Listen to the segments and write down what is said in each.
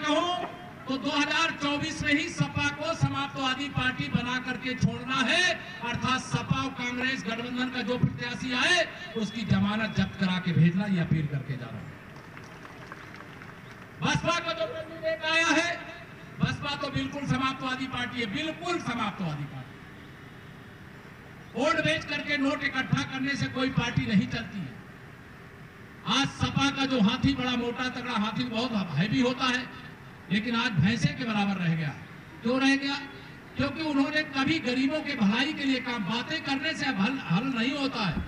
कहूं तो 2024 में ही सपा को समाजवादी पार्टी बना करके छोड़ना है, अर्थात सपा और कांग्रेस गठबंधन का जो प्रत्याशी आए उसकी जमानत जब्त करा के भेजना, ये अपील करके जा रहा है। बसपा का जो कैंडिडेट आया है, बसपा तो बिल्कुल समाजवादी पार्टी है, बिल्कुल समाजवादी पार्टी। वोट बेच करके नोट इकट्ठा करने से कोई पार्टी नहीं चलती है। आज सपा का जो हाथी बड़ा मोटा तगड़ा हाथी बहुत हैवी होता है, लेकिन आज भैंसे के बराबर रह गया। क्यों रह गया? क्योंकि उन्होंने कभी गरीबों के भलाई के लिए काम, बातें करने से हल नहीं होता है।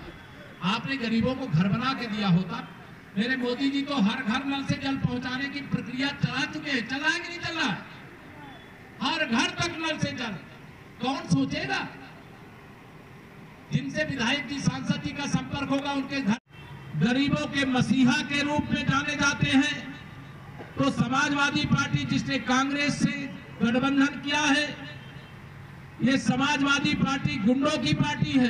आपने गरीबों को घर बना के दिया होता। मेरे मोदी जी तो हर घर नल से जल पहुंचाने की प्रक्रिया चला चुके हैं, चला है कि नहीं चल रहा है? हर घर तक नल से जल। कौन सोचेगा? जिनसे विधायक जी सांसद जी का संपर्क होगा उनके घर। गरीबों के मसीहा के रूप में जाने जाते हैं। तो समाजवादी पार्टी जिसने कांग्रेस से गठबंधन किया है, ये समाजवादी पार्टी गुंडों की पार्टी है,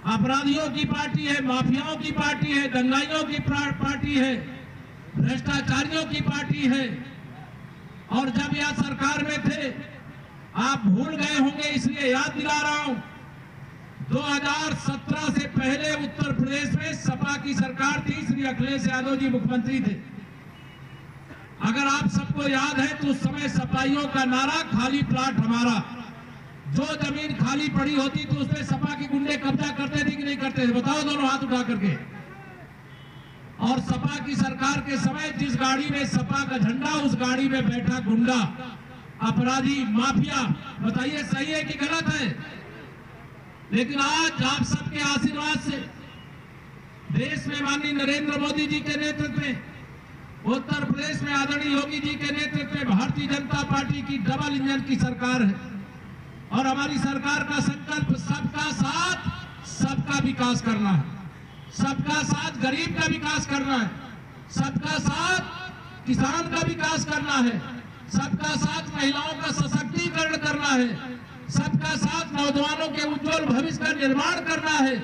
अपराधियों की पार्टी है, माफियाओं की पार्टी है, दंगाइयों की पार्टी है, भ्रष्टाचारियों की पार्टी है। और जब यह सरकार में थे, आप भूल गए होंगे इसलिए याद दिला रहा हूं, 2017 से पहले उत्तर प्रदेश में सपा की सरकार थी, श्री अखिलेश यादव जी मुख्यमंत्री थे। अगर आप सबको याद है तो उस समय सपाइयों का नारा खाली प्लाट हमारा। जो जमीन खाली पड़ी होती तो उसमें सपा के गुंडे कब्जा करते थे कि नहीं करते थे? बताओ दोनों हाथ उठा करके। और सपा की सरकार के समय जिस गाड़ी में सपा का झंडा, उस गाड़ी में बैठा गुंडा, अपराधी, माफिया। बताइए सही है कि गलत है? लेकिन आज आप सबके आशीर्वाद से देश में माननीय नरेंद्र मोदी जी के नेतृत्व में, उत्तर प्रदेश में आदरणीय योगी जी के नेतृत्व में भारतीय जनता पार्टी की डबल इंजन की सरकार है। और हमारी सरकार का संकल्प सबका साथ, सबका विकास करना है। सबका साथ गरीब का विकास करना है, सबका साथ किसान का विकास करना है, सबका साथ महिलाओं का सशक्तिकरण करना है, सबका साथ नौजवानों के उज्जवल भविष्य का निर्माण करना है।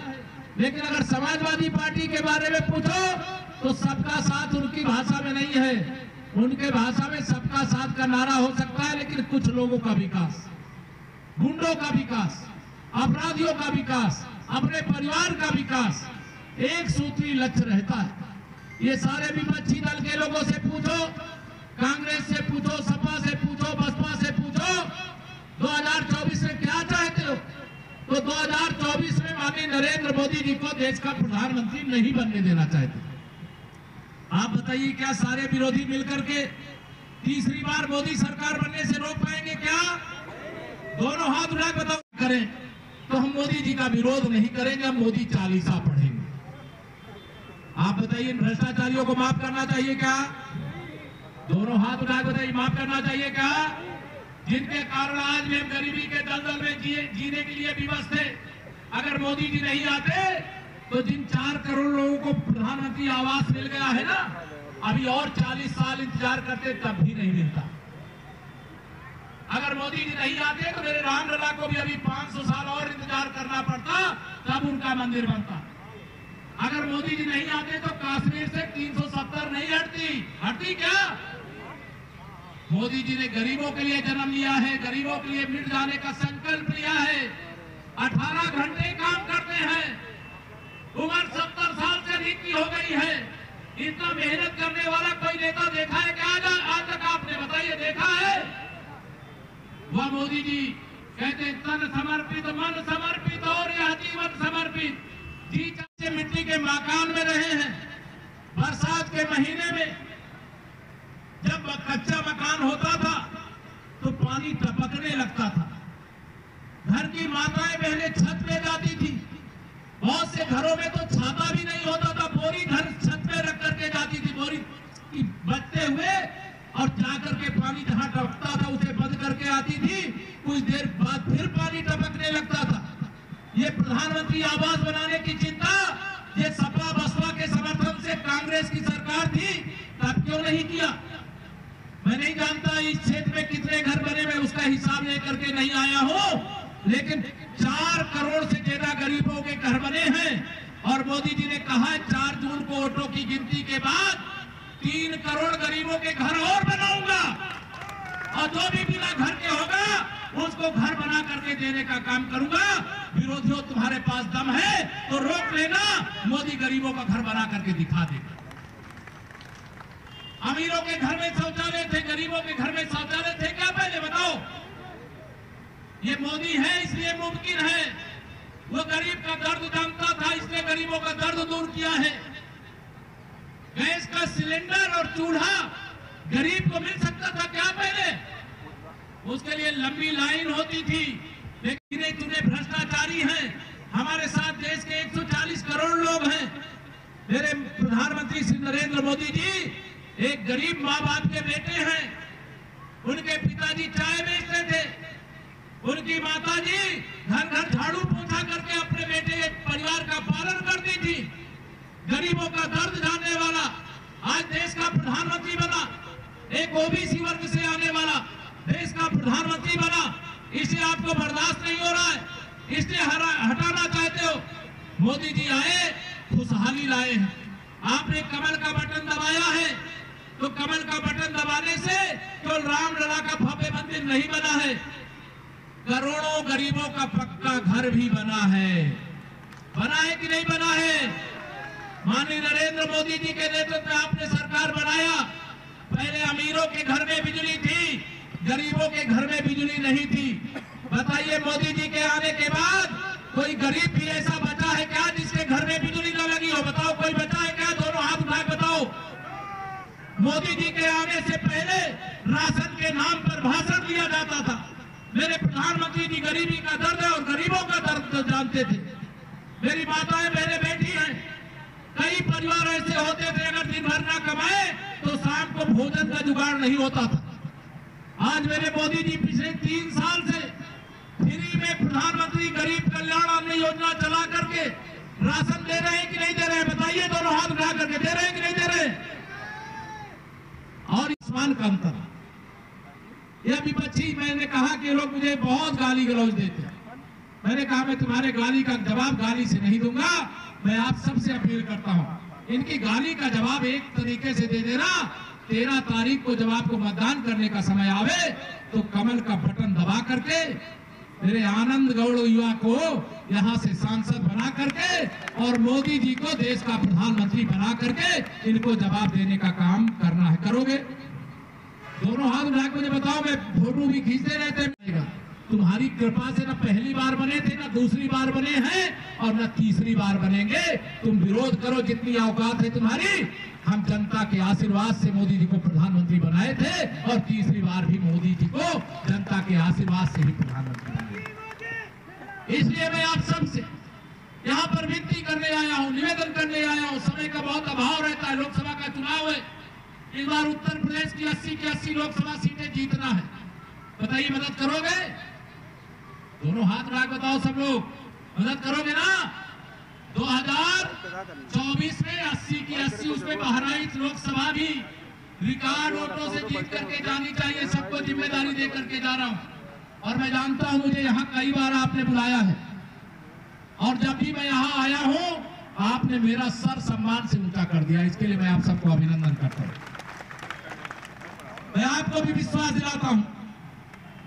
लेकिन अगर समाजवादी पार्टी के बारे में पूछो तो सबका साथ उनकी भाषा में नहीं है। उनके भाषा में सबका साथ का नारा हो सकता है, लेकिन कुछ लोगों का विकास, गुंडों का विकास, अपराधियों का विकास, अपने परिवार का विकास, एक सूत्री लक्ष्य रहता है। ये सारे विपक्षी दल के लोगों से पूछो, कांग्रेस से पूछो, सपा से पूछो, बसपा से पूछो, 2024 में क्या चाहते हो? तो 2024 में माननीय नरेंद्र मोदी जी को देश का प्रधानमंत्री नहीं बनने देना चाहते। आप बताइए, क्या सारे विरोधी मिलकर के तीसरी बार मोदी सरकार बनने से रोक पाएंगे क्या? दोनों हाथ उठा के बताओ। करें तो हम मोदी जी का विरोध नहीं करेंगे, हम मोदी चालीसा पढ़ेंगे। आप बताइए, भ्रष्टाचारियों को माफ करना चाहिए क्या? दोनों हाथ उठा के बताइए, माफ करना चाहिए क्या? जिनके कारण आज भी हम गरीबी के दलदल में जीने के लिए विवश थे। अगर मोदी जी नहीं आते तो जिन 4 करोड़ लोगों को प्रधानमंत्री आवास मिल गया है ना, अभी और 40 साल इंतजार करते तब भी नहीं मिलता। अगर मोदी जी नहीं आते तो मेरे रामलला को भी अभी 500 साल और इंतजार करना पड़ता, तब उनका मंदिर बनता। अगर मोदी जी नहीं आते तो कश्मीर से 370 नहीं हटती क्या? मोदी जी ने गरीबों के लिए जन्म लिया है, गरीबों के लिए मिट जाने का संकल्प लिया है। 18 घंटे काम करते हैं, उम्र 70 साल से अधिक की हो गई है। इतना मेहनत करने वाला कोई नेता देखा है क्या आज तक? आपने बताइए, देखा है? वह मोदी जी कहते तन समर्पित, मन समर्पित और यह जीवन समर्पित। जी चाहे मिट्टी के मकान में रहे हैं, बरसात के महीने में जब कच्चा मकान होता था तो पानी टपकने लगता था। घर की माताएं बहनें छत पे जाती थी। बहुत से घरों में तो छाता भी नहीं होता था, बोरी घर छत पे रख करके जाती थी, बोरी की बचते हुए, और जाकर के पानी जहां टपकता था उसे बंद करके आती थी। कुछ देर बाद फिर पानी टपकने लगता था। ये प्रधानमंत्री आवास बनाने की चिंता ये सपा बसपा के समर्थन से कांग्रेस की सरकार थी, तब क्यों नहीं किया? मैं नहीं जानता इस क्षेत्र में कितने घर बने, मैं उसका हिसाब लेकर के नहीं आया हूं, लेकिन 4 करोड़ से ज्यादा गरीबों के घर बने हैं। और मोदी जी ने कहा 4 जून को वोटों की गिनती के बाद 3 करोड़ गरीबों के घर और बनाऊंगा, और जो भी बिना घर के होगा उसको घर बना करके देने का काम करूंगा। विरोधियों, तुम्हारे पास दम है तो रोक लेना, मोदी गरीबों का घर बना करके दिखा देगा। अमीरों के घर में शौचालय थे, गरीबों के घर में शौचालय थे क्या? पहले बताओ। ये मोदी है इसलिए मुमकिन है। वो गरीब का दर्द जानता था इसलिए गरीबों का दर्द दूर किया है। गैस का सिलेंडर और चूल्हा गरीब को मिल सकता था क्या? पहले उसके लिए लंबी लाइन होती थी, लेकिन इतने भ्रष्टाचारी हैं। हमारे साथ देश के 140 करोड़ लोग हैं। मेरे प्रधानमंत्री श्री नरेंद्र मोदी जी एक गरीब माँ बाप के बेटे हैं। उनके पिताजी चाय बेचते थे, उनकी माताजी घर घर झाड़ू पोछा करके अपने बेटे परिवार का पालन करती थी। गरीबों का दर्द जानने वाला आज देश का प्रधानमंत्री बना, एक ओबीसी वर्ग से आने वाला देश का प्रधानमंत्री बना। इसे आपको बर्दाश्त नहीं हो रहा है, इसलिए हटाना चाहते हो। मोदी जी आए, खुशहाली लाए हैं। आपने कमल का बटन दबाया है, तो कमल का बटन दबाने से केवल रामलला का भव्य मंदिर नहीं बना है, करोड़ों गरीबों का पक्का घर भी बना है। बना है कि नहीं बना है? माननीय नरेंद्र मोदी जी के नेतृत्व में आपने सरकार बनाया। पहले अमीरों के घर में बिजली थी, गरीबों के घर में बिजली नहीं थी। बताइए, मोदी जी के आने के बाद कोई गरीब भी ऐसा बचा है क्या जिसके घर में बिजली न लगी हो? बताओ, कोई बचा है क्या? दोनों हाथ उठा बताओ। मोदी जी के आने से पहले राशन के नाम पर भाषण दिया जाता था। मेरे प्रधानमंत्री जी गरीबी का दर्द है और गरीबों का दर्द जानते थे। मेरी माताएं, मेरे बेटी हैं, कई परिवार ऐसे होते थे अगर दिन भर ना कमाए तो शाम को भोजन का जुगाड़ नहीं होता था। आज मेरे मोदी जी पिछले 3 साल से फ्री में प्रधानमंत्री गरीब कल्याण अन्न योजना चला करके राशन दे रहे हैं कि नहीं दे रहे हैं? बताइए, दोनों हाथ उठा करके दे रहे हैं कि नहीं दे रहे? और आसमान का अंतर। यह विपक्षी, मैंने कहा कि लोग मुझे बहुत गाली गलौज देते हैं। मैंने कहा मैं तुम्हारे गाली का जवाब गाली से नहीं दूंगा। मैं आप सबसे अपील करता हूं, इनकी गाली का जवाब एक तरीके से दे देना। 13 तारीख को जब आपको मतदान करने का समय आवे तो कमल का बटन दबा करके मेरे आनंद गौड़ युवा को यहां से सांसद बना करके और मोदी जी को देश का प्रधानमंत्री बना करके इनको जवाब देने का काम करना है। करोगे? दोनों हाथ उठा के मुझे बताओ। मैं फोटो भी खींचते रहते हैं। तुम्हारी कृपा से न पहली बार बने थे, न दूसरी बार बने हैं और न तीसरी बार बनेंगे। तुम विरोध करो जितनी औकात है तुम्हारी। हम जनता के आशीर्वाद से मोदी जी को प्रधानमंत्री बनाए थे और तीसरी बार भी मोदी जी को जनता के आशीर्वाद से ही प्रधानमंत्री बनाए। इसलिए मैं आप सबसे यहाँ पर विनती करने आया हूँ, निवेदन करने आया हूँ। समय का बहुत अभाव रहता है, लोकसभा का चुनाव है। इस बार उत्तर प्रदेश की 80 की 80 लोकसभा सीटें जीतना है। बताइए, मदद करोगे? दोनों हाथ उठा के बताओ, सब लोग मदद करोगे ना? 2024 में 80 की 80 उसमें बहराइच लोकसभा भी रिकॉर्ड वोटों से जीत करके जानी चाहिए। सबको जिम्मेदारी दे करके जा रहा हूं। और मैं जानता हूं मुझे यहाँ कई बार आपने बुलाया है और जब भी मैं यहाँ आया हूं आपने मेरा सर सम्मान से ऊंचा कर दिया। इसके लिए मैं आप सबको अभिनंदन करता हूं। मैं आपको भी विश्वास दिलाता हूं,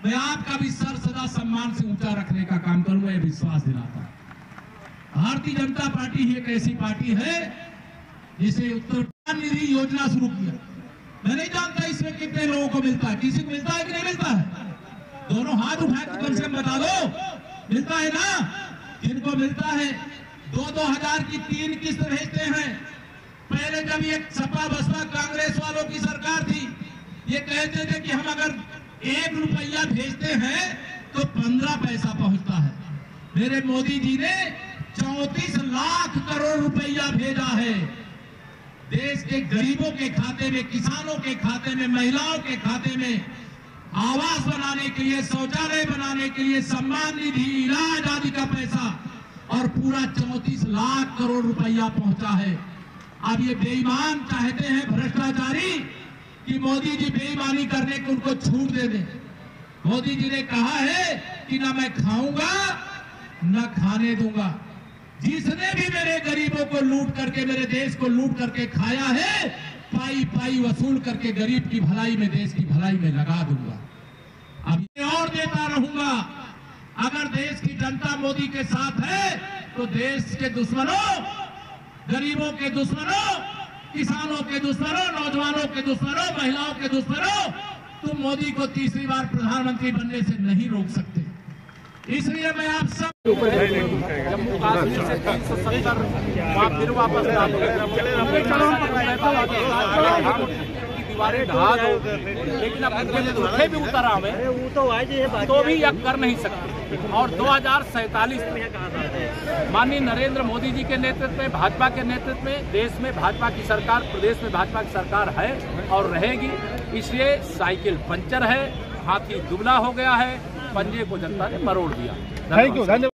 मैं आपका भी सर सदा सम्मान से ऊंचा रखने का काम करूंगा, ये विश्वास दिलाता हूं। भारतीय जनता पार्टी ही एक ऐसी पार्टी है जिसे उत्तराखंड निधि योजना शुरू किया। मैं नहीं जानता इसमें कितने लोगों को मिलता है, किसी को मिलता है कि नहीं मिलता है? दोनों हाथ उठा के कम से कम बता दो, मिलता है ना? जिनको मिलता है 2-2 हजार की 3 किस्त भेजते हैं। पहले जब ये सपा बसपा कांग्रेस वालों की सरकार थी, ये कहते थे कि हम अगर 1 रुपया भेजते हैं तो 15 पैसा पहुंचता है। मेरे मोदी जी ने 34 लाख करोड़ रुपया भेजा है देश के गरीबों के खाते में, किसानों के खाते में, महिलाओं के खाते में, आवास बनाने के लिए, शौचालय बनाने के लिए, सम्मान निधि, इलाज आदि का पैसा और पूरा 34 लाख करोड़ रुपया पहुंचा है। अब ये बेईमान चाहते हैं भ्रष्टाचारी कि मोदी जी बेईमानी करने को उनको छूट दे दे। मोदी जी ने कहा है कि ना मैं खाऊंगा न खाने दूंगा। जिसने भी मेरे गरीबों को लूट करके, मेरे देश को लूट करके खाया है पाई पाई वसूल करके गरीब की भलाई में, देश की भलाई में लगा दूंगा। अब ये और देता रहूंगा। अगर देश की जनता मोदी के साथ है तो देश के दुश्मनों, गरीबों के दुश्मनों, किसानों के दुश्मनों, नौजवानों के दुश्मनों, महिलाओं के दुश्मनों, तुम मोदी को तीसरी बार प्रधानमंत्री बनने से नहीं रोक सकते। इसलिए मैं आप सब जम्मू कश्मीर से 370 फिर वापस दीवारें ढहा दो, लेकिन अब उनके भी उतर आवे तो भी यह कर नहीं सकते। और 2047 में माननीय नरेंद्र मोदी जी के नेतृत्व में, भाजपा के नेतृत्व में देश में भाजपा की सरकार, प्रदेश में भाजपा की सरकार है और रहेगी। इसलिए साइकिल पंचर है, हाथी दुबला हो गया है, पंजे को जनता ने मरोड़ दिया। Thank you.